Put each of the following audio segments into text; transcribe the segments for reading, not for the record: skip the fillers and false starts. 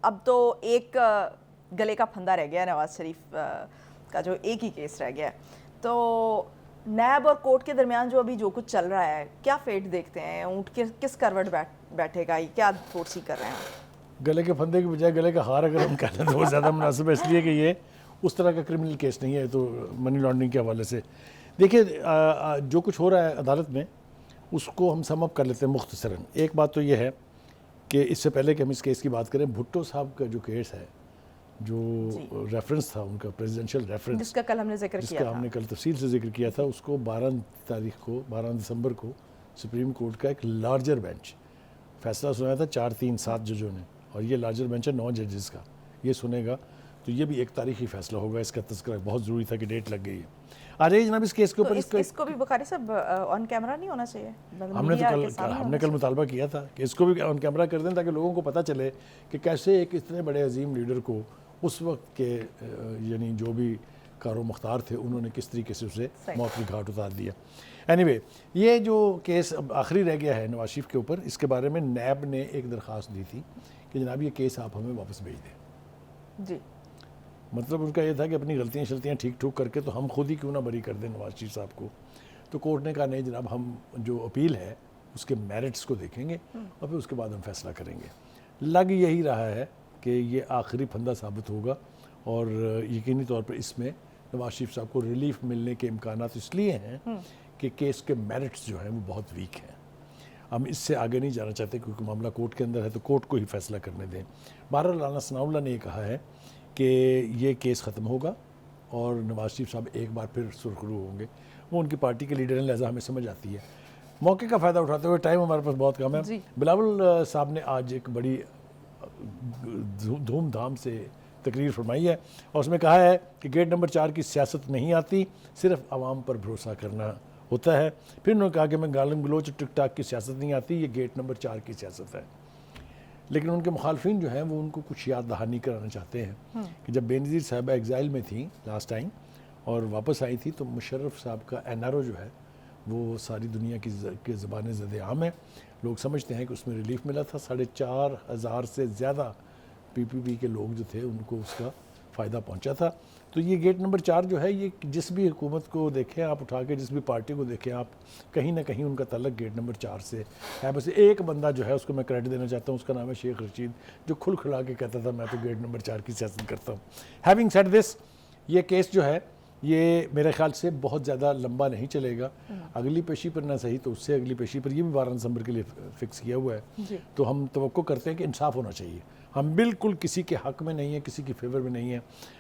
اب تو ایک گلے کا پھندا رہ گیا ہے نواز شریف کا، جو ایک ہی کیس رہ گیا ہے. تو نیب اور کورٹ کے درمیان جو ابھی جو کچھ چل رہا ہے، کیا فیٹ دیکھتے ہیں؟ اونٹ کس کروٹ بیٹھے گا؟ یہ کیا فورسی کر رہے ہیں؟ گلے کے پھندے کی بجائے گلے کا ہار اگر ہم کہہ لیں تو وہ زیادہ مناسب ہے، اس لیے کہ یہ اس طرح کا کرمنل کیس نہیں ہے. تو منی لانڈرنگ کے حوالے سے دیکھیے جو کچھ ہو رہا ہے عدالت میں اس کو ہم سم اپ کر لیتے ہیں مختصراً. ایک بات تو یہ ہے کہ اس سے پہلے کہ ہم اس کیس کی بات کریں، بھٹو صاحب کا جو کیس ہے، جو ریفرنس تھا ان کا پریزیڈنشل ریفرنس، جس کا کل ہم نے ذکر کیا تھا، ہم نے کل تفصیل سے ذکر کیا تھا، اس کو 12 دسمبر کو سپریم کورٹ کا ایک لارجر بینچ فیصلہ سنایا تھا 4-3-7 ججوں نے، اور یہ لارجر بینچ ہے 9 ججز کا، یہ سنے گا. تو یہ بھی ایک تاریخی فیصلہ ہوگا. اس کا تذکرہ بہت ضروری تھا کہ ڈیٹ لگ گئی ہے. آ جائیے جناب اس کیس کے اوپر. اس کو بھی بخاری صاحب آن کیمرہ نہیں ہونا چاہیے؟ ہم نے کل مطالبہ کیا تھا کہ اس کو بھی آن کیمرہ کر دیں تاکہ لوگوں کو پتہ چلے کہ کیسے ایک اتنے بڑے عظیم لیڈر کو اس وقت کے یعنی جو بھی کار و مختار تھے انہوں نے کس طریقے سے اسے موت کی گھاٹ اتار دیا. اینی وے، یہ جو کیس اب آخری رہ گیا ہے نواز شریف کے اوپر، اس کے بارے میں نیب نے ایک درخواست دی تھی کہ جناب یہ کیس آپ ہمیں واپس بھیج دیں. جی، مطلب ان کا یہ تھا کہ اپنی غلطیاں ٹھیک ٹھوک کر کے تو ہم خود ہی کیوں نہ بری کر دیں نواز شریف صاحب کو. تو کورٹ نے کہا نہیں جناب، ہم جو اپیل ہے اس کے میرٹس کو دیکھیں گے اور پھر اس کے بعد ہم فیصلہ کریں گے. لگ یہی رہا ہے کہ یہ آخری پھندا ثابت ہوگا، اور یقینی طور پر اس میں نواز شریف صاحب کو ریلیف ملنے کے امکانات اس لیے ہیں کہ کیس کے میرٹس جو ہیں وہ بہت ویک ہیں. ہم اس سے آگے نہیں جانا چاہتے کیونکہ معاملہ کورٹ کے اندر ہے، تو کورٹ کو ہی فیصلہ کرنے دیں. بہرحال رانا ثناء اللہ نے یہ کہا ہے کہ یہ کیس ختم ہوگا اور نواز شریف صاحب ایک بار پھر سرخرو ہوں گے. وہ ان کی پارٹی کے لیڈر ہیں، لہٰذا ہمیں سمجھ آتی ہے. موقع کا فائدہ اٹھاتے ہوئے، ٹائم ہمارے پاس بہت کم ہے، بلاول صاحب نے آج ایک بڑی دھوم دھام سے تقریر فرمائی ہے اور اس میں کہا ہے کہ گیٹ نمبر 4 کی سیاست نہیں آتی، صرف عوام پر بھروسہ کرنا ہوتا ہے. پھر انہوں نے کہا کہ میں گالم گلوچ ٹک ٹاک کی سیاست نہیں آتی، یہ گیٹ نمبر 4 کی سیاست ہے. لیکن ان کے مخالفین جو ہیں وہ ان کو کچھ یاد دہانی کرانا چاہتے ہیں کہ جب بے نظیر صاحبہ ایگزائل میں تھیں لاسٹ ٹائم اور واپس آئی تھی، تو مشرف صاحب کا این آر او جو ہے وہ ساری دنیا کی زبان زد عام ہے. لوگ سمجھتے ہیں کہ اس میں ریلیف ملا تھا. 4,500 سے زیادہ پی پی پی کے لوگ جو تھے ان کو اس کا فائدہ پہنچا تھا. تو یہ گیٹ نمبر 4 جو ہے، یہ جس بھی حکومت کو دیکھیں آپ اٹھا کے، جس بھی پارٹی کو دیکھیں آپ، کہیں نہ کہیں ان کا تعلق گیٹ نمبر 4 سے ہے. بس ایک بندہ جو ہے اس کو میں کریڈٹ دینا چاہتا ہوں، اس کا نام ہے شیخ رشید، جو کھل کھلا کے کہتا تھا میں تو گیٹ نمبر 4 کی سیاست کرتا ہوں. ہیونگ سیڈ دس، یہ کیس جو ہے یہ میرے خیال سے بہت زیادہ لمبا نہیں چلے گا. اگلی پیشی پر نہ صحیح تو اس سے اگلی پیشی پر، یہ بھی 12 دسمبر کے لیے فکس کیا ہوا ہے. تو ہم توقع کرتے ہیں کہ انصاف ہونا چاہیے. ہم بالکل کسی کے حق میں نہیں ہیں، کسی کی فیور میں نہیں ہیں.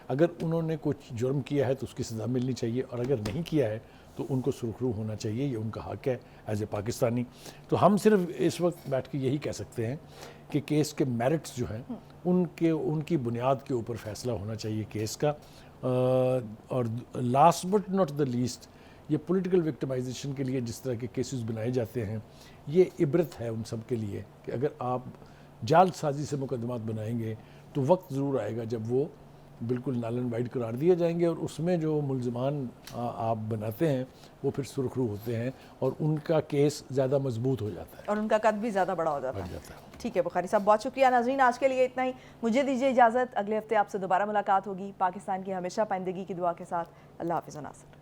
اگر انہوں نے کچھ جرم کیا ہے تو اس کی سزا ملنی چاہیے، اور اگر نہیں کیا ہے تو ان کو سرخرو ہونا چاہیے. یہ ان کا حق ہے ایز اے پاکستانی. تو ہم صرف اس وقت بیٹھ کے یہی کہہ سکتے ہیں کہ کیس کے میرٹس جو ہیں ان کی بنیاد کے اوپر فیصلہ ہونا چاہیے کیس کا. اور last but not the least, یہ پولیٹیکل وکٹمائزیشن کے لیے جس طرح کے کیسز بنائے جاتے ہیں، یہ عبرت ہے ان سب کے لیے کہ اگر آپ جعل سازی سے مقدمات بنائیں گے تو وقت ضرور آئے گا جب وہ بالکل نال اینڈ وائٹ قرار دیے جائیں گے، اور اس میں جو ملزمان آپ بناتے ہیں وہ پھر سرخرو ہوتے ہیں اور ان کا کیس زیادہ مضبوط ہو جاتا ہے اور ان کا قد بھی زیادہ بڑا ہو جاتا ہے. ٹھیک ہے بخاری صاحب، بہت شکریہ. ناظرین آج کے لیے اتنا ہی. مجھے دیجیے اجازت، اگلے ہفتے آپ سے دوبارہ ملاقات ہوگی پاکستان کی ہمیشہ پائندگی کی دعا کے ساتھ. اللہ حافظ ناصر.